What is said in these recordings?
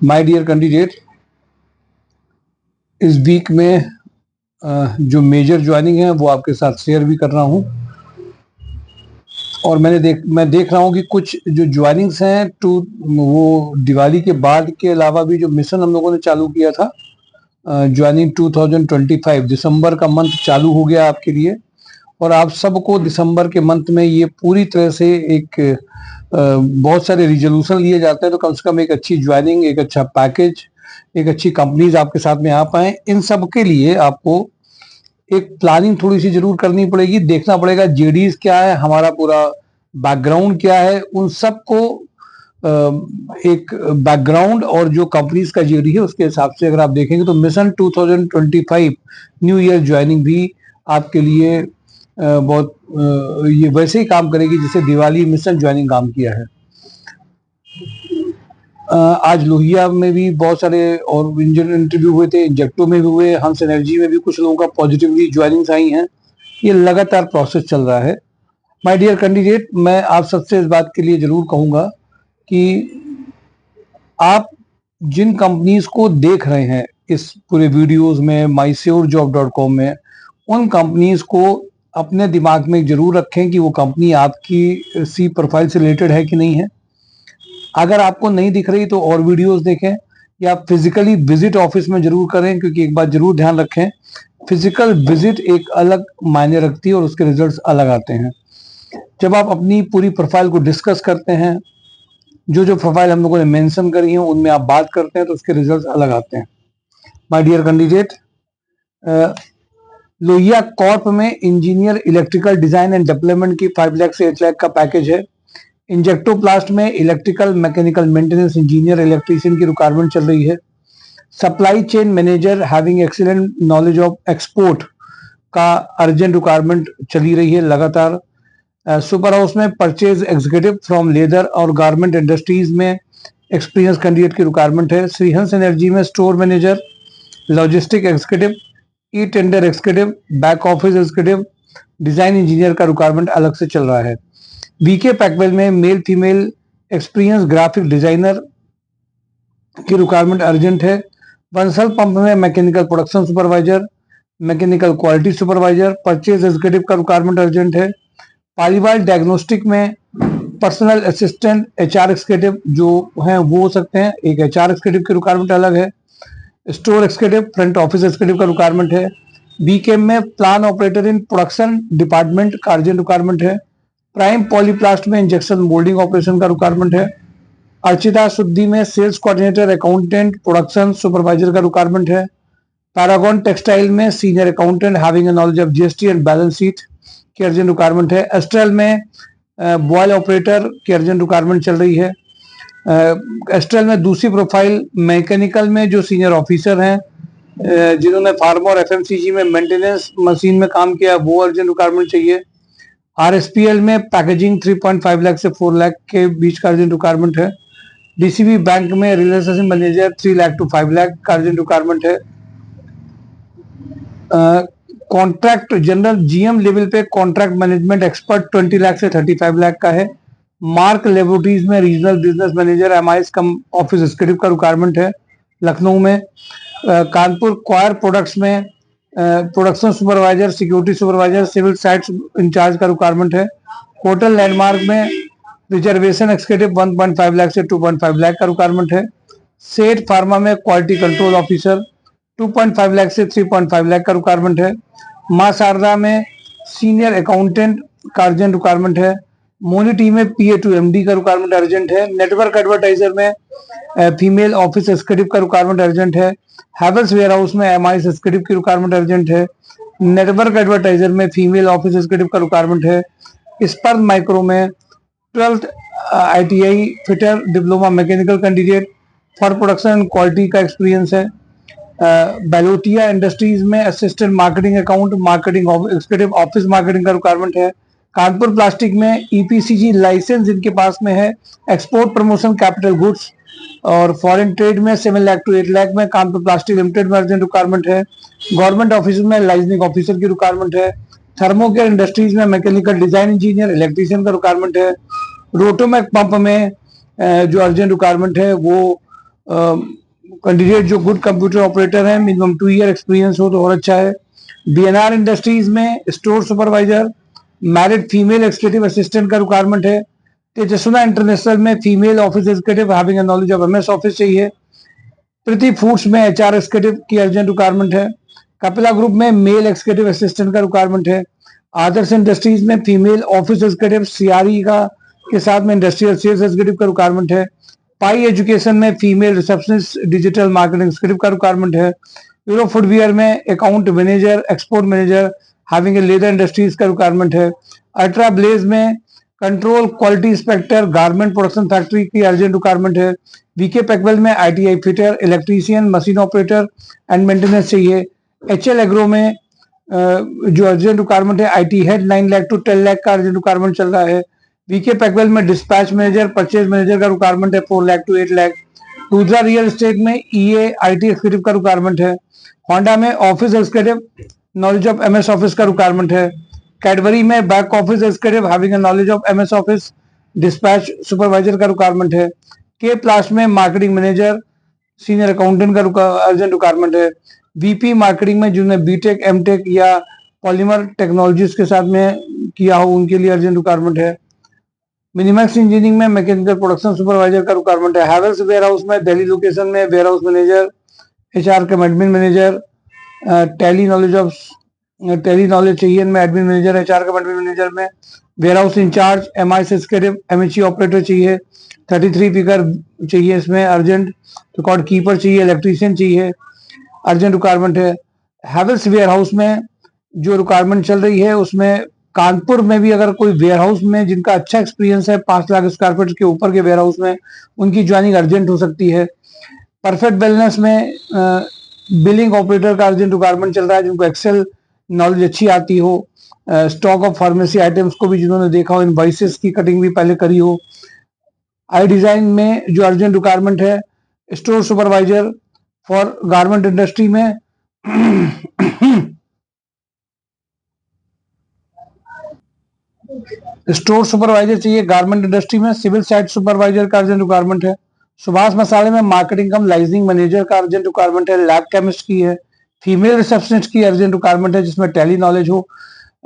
My dear candidate, इस week में जो मेजर ज्वाइनिंग है वो आपके साथ शेयर भी कर रहा हूं। और मैं देख रहा हूं कि कुछ जो ज्वाइनिंग्स हैं वो दिवाली के बाद के अलावा भी जो मिशन हम लोगों ने चालू किया था, ज्वाइनिंग 2025 दिसंबर का मंथ चालू हो गया आपके लिए। और आप सबको दिसंबर के मंथ में ये पूरी तरह से एक बहुत सारे रिजोल्यूशन लिए जाते हैं, तो कम से कम एक अच्छी ज्वाइनिंग, एक अच्छा पैकेज, एक अच्छी कंपनीज आपके साथ में आ पाए, इन सब के लिए आपको एक प्लानिंग थोड़ी सी जरूर करनी पड़ेगी। देखना पड़ेगा जेडीज क्या है, हमारा पूरा बैकग्राउंड क्या है, उन सबको एक बैकग्राउंड और जो कंपनीज का जेडी है उसके हिसाब से अगर आप देखेंगे तो मिशन 2025 न्यू ईयर ज्वाइनिंग भी आपके लिए बहुत ये वैसे ही काम करेगी जैसे दिवाली मिशन ज्वाइनिंग काम किया है। आज लोहिया में भी बहुत सारे और इंटरव्यू हुए थे, इंजेक्टो में भी हुए, हंस एनर्जी में भी कुछ लोगों का पॉजिटिवली ज्वाइनिंग्स आई हैं। ये लगातार प्रोसेस चल रहा है। माय डियर कैंडिडेट, मैं आप सबसे इस बात के लिए जरूर कहूंगा कि आप जिन कंपनीज को देख रहे हैं इस पूरे वीडियोस में, mysurejob.com में, उन कंपनीज को अपने दिमाग में जरूर रखें कि वो कंपनी आपकी सी प्रोफाइल से रिलेटेड है कि नहीं है। अगर आपको नहीं दिख रही तो और वीडियोस देखें या फिजिकली विजिट ऑफिस में जरूर करें, क्योंकि एक बात जरूर ध्यान रखें, फिजिकल विजिट एक अलग मायने रखती है और उसके रिजल्ट्स अलग आते हैं। जब आप अपनी पूरी प्रोफाइल को डिस्कस करते हैं, जो प्रोफाइल हम लोगों ने मेंशन करी है उनमें आप बात करते हैं तो उसके रिजल्ट्स अलग आते हैं। My dear candidate, Lohia corp में engineer electrical design and development की 5 लाख से 8 लाख का पैकेज है। इंजेक्टोप्लास्ट में electrical mechanical maintenance engineer electrician की रिक्वायरमेंट चल रही है। Supply chain manager having excellent knowledge of export का अर्जेंट रिक्वायरमेंट चली रही है लगातार। सुपर हाउस में परचेज एग्जीक्यूटिव फ्रॉम लेदर और गारमेंट इंडस्ट्रीज में एक्सपीरियंस कैंडिडेट की रिक्वायरमेंट है। श्रीहंस एनर्जी में store manager, logistic executive, e tender executive, back office executive, design engineer का रिक्वायरमेंट अलग से चल रहा है। बीके पैकवेल में male female experience graphic designer की रिक्वायरमेंट अर्जेंट है। बंसल पंप में mechanical production supervisor, mechanical quality supervisor, purchase executive का रिक्वायरमेंट अर्जेंट है। पालीवाल डायग्नोस्टिक में पर्सनल असिस्टेंट एचआर एग्जीक्यूटिव जो हैं वो हो सकते हैं, एक एचआर एग्जीक्यूटिव की रिक्वायरमेंट अलग है। Store executive, front office executive का रिक्वायरमेंट है। बीकेएम में plant operator in production department का अर्जेंट रिक्वायरमेंट है। प्राइम पॉलीप्लास्ट में इंजेक्शन मोल्डिंग ऑपरेशन का रिक्वायरमेंट है। अर्चिता शुद्धि में sales coordinator accountant production supervisor का रिक्वायरमेंट है। पैरागॉन टेक्सटाइल में senior accountant having a knowledge of GST and balance sheet की अर्जेंट रिक्वायरमेंट है। एस्ट्रल में बॉयल ऑपरेटर की अर्जेंट रिक्वायरमेंट चल रही है। एस्ट्रल में दूसरी प्रोफाइल मैकेनिकल में जो सीनियर ऑफिसर हैं जिन्होंने फार्मा और एफएमसीजी में मेंटेनेंस मशीन में काम किया, वो अर्जेंट रिक्वायरमेंट चाहिए। आरएसपीएल में पैकेजिंग 3.5 लाख से 4 लाख के बीच का अर्जेंट रिक्वायरमेंट है। डीसीबी बैंक में relationship manager 3 lakh to 5 lakh का अर्जेंट रिक्वायरमेंट है। कॉन्ट्रैक्ट जनरल जीएम लेवल पे कॉन्ट्रैक्ट मैनेजमेंट एक्सपर्ट 20 लाख से 35 लाख का है। मार्क लेबोरेटरीज में regional business manager MIS cum office executive का रिक्वायरमेंट है लखनऊ में। कानपुर क्वायर प्रोडक्ट्स में production supervisor, security supervisor, civil sites incharge का रिक्वायरमेंट है। होटल लैंडमार्क में रिजर्वेशन एक्जीक्यूटिव 1.5 लाख से 2.5 लाख का रिक्वायरमेंट है। सेठ फार्मा में क्वालिटी कंट्रोल ऑफिसर 2.5 लाख से 3.5 लाख का रिक्वायरमेंट है। मां शारदा में सीनियर अकाउंटेंट का अर्जेंट रिक्वायरमेंट है। मोनिटी में पीए टू एमडी का रिक्वायरमेंट अर्जेंट है। नेटवर्क एडवर्टाइजर में फीमेल ऑफिस एग्जीक्यूटिव का रिक्वायरमेंट अर्जेंट है। हैवेल्स वेयर हाउस में एमआईएस एग्जीक्यूटिव की रिक्वायरमेंट अर्जेंट है। नेटवर्क एडवर्टाइजर में फीमेल ऑफिस एग्जीक्यूटिव का रिक्वायरमेंट है। स्पर्म माइक्रो में 12th ITI fitter diploma mechanical candidate for production and quality का एक्सपीरियंस है। बैलोटिया इंडस्ट्रीज में assistant marketing account, marketing executive, office marketing का रिक्वायरमेंट है। कानपुर प्लास्टिक में ईपीसीजी लाइसेंस जिनके पास में है, एक्सपोर्ट प्रमोशन कैपिटल गुड्स और फॉरेन ट्रेड में 7 लाख टू 8 लाख में कानपुर प्लास्टिक लिमिटेड में अर्जेंट रिक्वायरमेंट है। गवर्नमेंट ऑफिस में लाइजनिंग ऑफिसर की रिक्वायरमेंट है। थर्मोकेयर इंडस्ट्रीज में मैकेनिकल डिजाइन इंजीनियर इलेक्ट्रीशियन का रिक्वायरमेंट है। रोटोमैक पंप में जो अर्जेंट रिक्वायरमेंट है वो कैंडिडेट जो गुड कंप्यूटर ऑपरेटर है, मिनिमम 2 ईयर एक्सपीरियंस हो तो और अच्छा है। बीएनआर इंडस्ट्रीज में store supervisor, married female executive assistant का रिक्वायरमेंट है। तेजस्विना इंटरनेशनल में female office executive having knowledge of MS office चाहिए। प्रीति फूड्स में एचआर एग्जीक्यूटिव की अर्जेंट रिक्वायरमेंट है। कपिला ग्रुप में मेल एग्जीक्यूटिव असिस्टेंट का रिक्वायरमेंट है। आदर्श इंडस्ट्रीज में फीमेल ऑफिस एग्जीक्यूटिव सीआरई का के साथ में इंडस्ट्रियल सेल्स एग्जीक्यूटिव का रिक्वायरमेंट है। पाई एजुकेशन में female receptionist digital marketing executive का रिक्वायरमेंट है। यूरो फुटवियर में account manager, export manager having a leather industries का रिक्वायरमेंट है। अल्ट्रा ब्लेज में control quality inspector garment production factory की अर्जेंट रिक्वायरमेंट है। वीके पैकवेल में ITI fitter, electrician, machine operator and maintenance चाहिए। HL agro में जो अर्जेंट रिक्वायरमेंट है IT head 9 lakh to 10 lakh का अर्जेंट रिक्वायरमेंट चल रहा है। वीके पैकवेल में डिस्पैच मैनेजर, परचेज मैनेजर का रिक्वायरमेंट है 4 लाख टू 8 लाख। दूसरा रियल एस्टेट में ईए आईटी एक्जीक्यूटिव का रिक्वायरमेंट है। होंडा में office executive, knowledge of MS office का रिक्वायरमेंट है। कैडबरी में back office executive having a knowledge of MS office, dispatch supervisor का रिक्वायरमेंट है। के प्लास में मार्केटिंग मैनेजर, सीनियर अकाउंटेंट का अर्जेंट रिक्वायरमेंट है। वीपी मार्केटिंग में जिन्होंने बीटेक, एमटेक या पॉलीमर टेक्नोलॉजीज के साथ में किया हो उनके लिए अर्जेंट रिक्वायरमेंट है। मिनिमैक्स इंजीनियरिंग में मैकेनिकल प्रोडक्शन सुपरवाइजर का रिक्वायरमेंट है। हैवेल्स वेयर हाउस में दिल्ली लोकेशन में वेयर हाउस मैनेजर, एचआर का एडमिन मैनेजर, टैली नॉलेज चाहिए इनमें, एडमिन मैनेजर, एचआर का एडमिन मैनेजर में। Warehouse incharge, MIS executive, MHE operator चाहिए। 33 फिगर चाहिए इसमें अर्जेंट। रिकॉर्ड कीपर चाहिए, इलेक्ट्रीशियन चाहिए, अर्जेंट रिक्वायरमेंट है। हैवेल्स वेयर हाउस में जो रिक्वायरमेंट चल रही है उसमें कानपुर में भी अगर कोई वेयर हाउस में जिनका अच्छा एक्सपीरियंस है 5 लाख स्क्वायर फीट के ऊपर के वेयर हाउस में, उनकी ज्वाइनिंग अर्जेंट हो सकती है। परफेक्ट वेलनेस में बिलिंग ऑपरेटर का अर्जेंट रिक्वायरमेंट चल रहा है जिनको एक्सेल नॉलेज अच्छी आती हो। स्टॉक ऑफ फार्मेसी आइटम्स को भी जिन्होंने देखा हो, इनवॉइसेस की कटिंग भी पहले करी हो। आई डिजाइन में जो अर्जेंट रिक्वायरमेंट है store supervisor for garment industry में स्टोर सुपरवाइजर चाहिए गारमेंट इंडस्ट्री में। सिविल साइट सुपरवाइजर का अर्जेंट रिक्वायरमेंट है। सुभाष मसाले में मार्केटिंग कम लाइजिंग मैनेजर का अर्जेंट रिक्वायरमेंट है। लैब केमिस्ट की है। फीमेल रिसेप्शनिस्ट की अर्जेंट रिक्वायरमेंट है जिसमें टैली नॉलेज हो।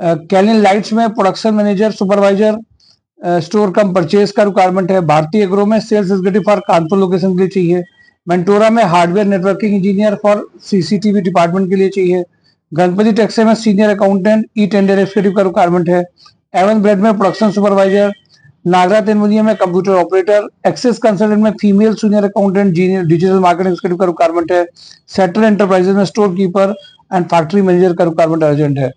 कैलिन लाइट्स में प्रोडक्शन मैनेजर सुपरवाइजर स्टोर कम परचेज का रिक्वायरमेंट है। भारतीय एग्रो में sales executive for Kanpur location के लिए चाहिए। मेंटोरा में hardware networking engineer for CCTV department के लिए चाहिए। गणपति टेक्सटाइल में सीनियर अकाउंटेंट, ई टेंडर एग्जीक्यूटिव का रिक्वायरमेंट है। एवन ब्रेड में प्रोडक्शन सुपरवाइजर, नागरा तेनमुनिया में कंप्यूटर ऑपरेटर, एक्सेस कंसल्टेंट में female senior accountant, digital marketing executive का रिक्वायरमेंट है। सेटल एंटरप्राइजेज में store keeper and factory manager का रिक्वायरमेंट अर्जेंट है।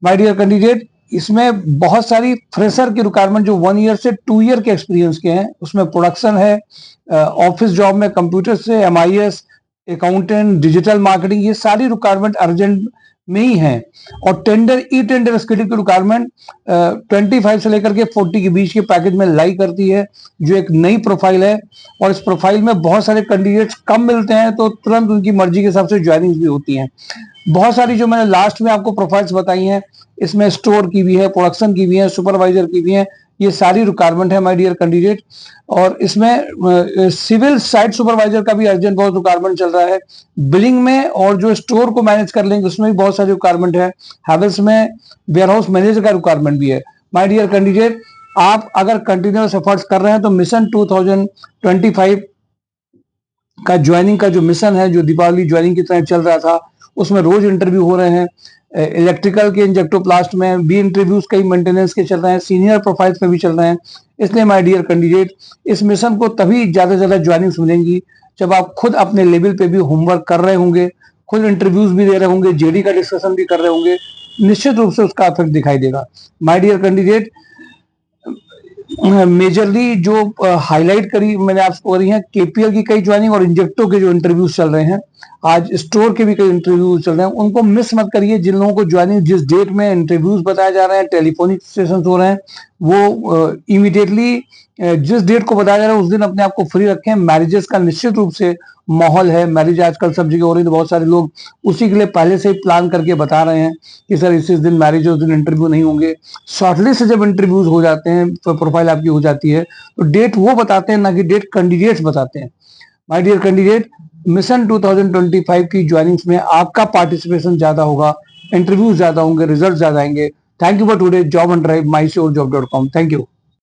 माय डियर कैंडिडेट, इसमें बहुत सारी फ्रेशर की रिक्वायरमेंट जो 1 ईयर से 2 ईयर के एक्सपीरियंस के हैं, उसमें प्रोडक्शन है, ऑफिस जॉब में कंप्यूटर से, एमआईएस, अकाउंटेंट, डिजिटल मार्केटिंग, ये सारी रिक्वायरमेंट अर्जेंट में ही है। और टेंडर, ई टेंडर एग्जीक्यूटिव की रिक्वायरमेंट 25 से लेकर के 40 के बीच के पैकेज में लाई करती है, जो एक नई प्रोफाइल है। और इस प्रोफाइल में बहुत सारे कैंडिडेट्स कम मिलते हैं तो तुरंत उनकी मर्जी के हिसाब से ज्वाइनिंग भी होती हैं। बहुत सारी जो मैंने लास्ट में आपको प्रोफाइल्स बताई हैं, इसमें स्टोर की भी है, प्रोडक्शन की भी है, सुपरवाइजर की भी है, ये सारी रिक्वायरमेंट है माय डियर कैंडिडेट। और इसमें सिविल साइट सुपरवाइजर का भी अर्जेंट बहुत रिक्वायरमेंट चल रहा है। बिलिंग में और जो स्टोर को मैनेज कर लेंगे उसमें भी बहुत सारी रिक्वायरमेंट है। हैवेल्स में वेयर हाउस मैनेजर का रिक्वायरमेंट भी है। माय डियर कैंडिडेट, आप अगर कंटिन्यूअस एफर्ट्स कर रहे हैं तो मिशन 2025 का ज्वाइनिंग का जो मिशन है, जो दीपावली ज्वाइनिंग की तरह चल रहा था, उसमें रोज इंटरव्यू हो रहे हैं। इलेक्ट्रिकल के इंजेक्टोप्लास्ट में भी इंटरव्यूज कई मेंटेनेंस के चल रहे हैं, सीनियर प्रोफाइल्स में भी चल रहे हैं। इसलिए माय डियर कैंडिडेट, इस मिशन को तभी ज्यादा से ज्यादा ज्वाइनिंग्स मिलेंगी जब आप खुद अपने लेवल पे भी होमवर्क कर रहे होंगे, खुद इंटरव्यूज भी दे रहे होंगे, जेडी का डिस्कशन भी कर रहे होंगे, निश्चित रूप से उसका इफेक्ट दिखाई देगा। माय डियर कैंडिडेट, मेजरली जो हाईलाइट करी मैंने आपको करी है केपीएल की कई ज्वाइनिंग और इंजेक्टो के जो इंटरव्यूज चल रहे हैं, आज स्टोर के भी कई इंटरव्यूज चल रहे हैं, उनको मिस मत करिए। जिन लोगों को ज्वाइनिंग जिस डेट में इंटरव्यूज बताए जा रहे हैं, टेलीफोनिक सेशंस हो रहे हैं, वो इमीडिएटली जिस डेट को बताया जा रहा है उस दिन अपने आप को फ्री रखें। मैरिजेस का निश्चित रूप से माहौल है, मैरिज आजकल सब जगह हो रही है, तो बहुत सारे लोग उसी के लिए पहले से ही प्लान करके बता रहे हैं कि सर इस दिन मैरिज है, उस दिन इंटरव्यू नहीं होंगे। शॉर्टलिस्ट से जब इंटरव्यूज हो जाते हैं, तो प्रोफाइल आपकी हो जाती है, तो डेट वो बताते हैं, ना कि डेट कैंडिडेट्स बताते हैं। माय डियर कैंडिडेट, मिशन 2025 की ज्वाइनिंग्स में आपका पार्टिसिपेशन ज्यादा होगा, इंटरव्यू ज्यादा होंगे, रिजल्ट ज्यादा आएंगे। Thank you for today. Job and drive, mysurjob.com। Thank you.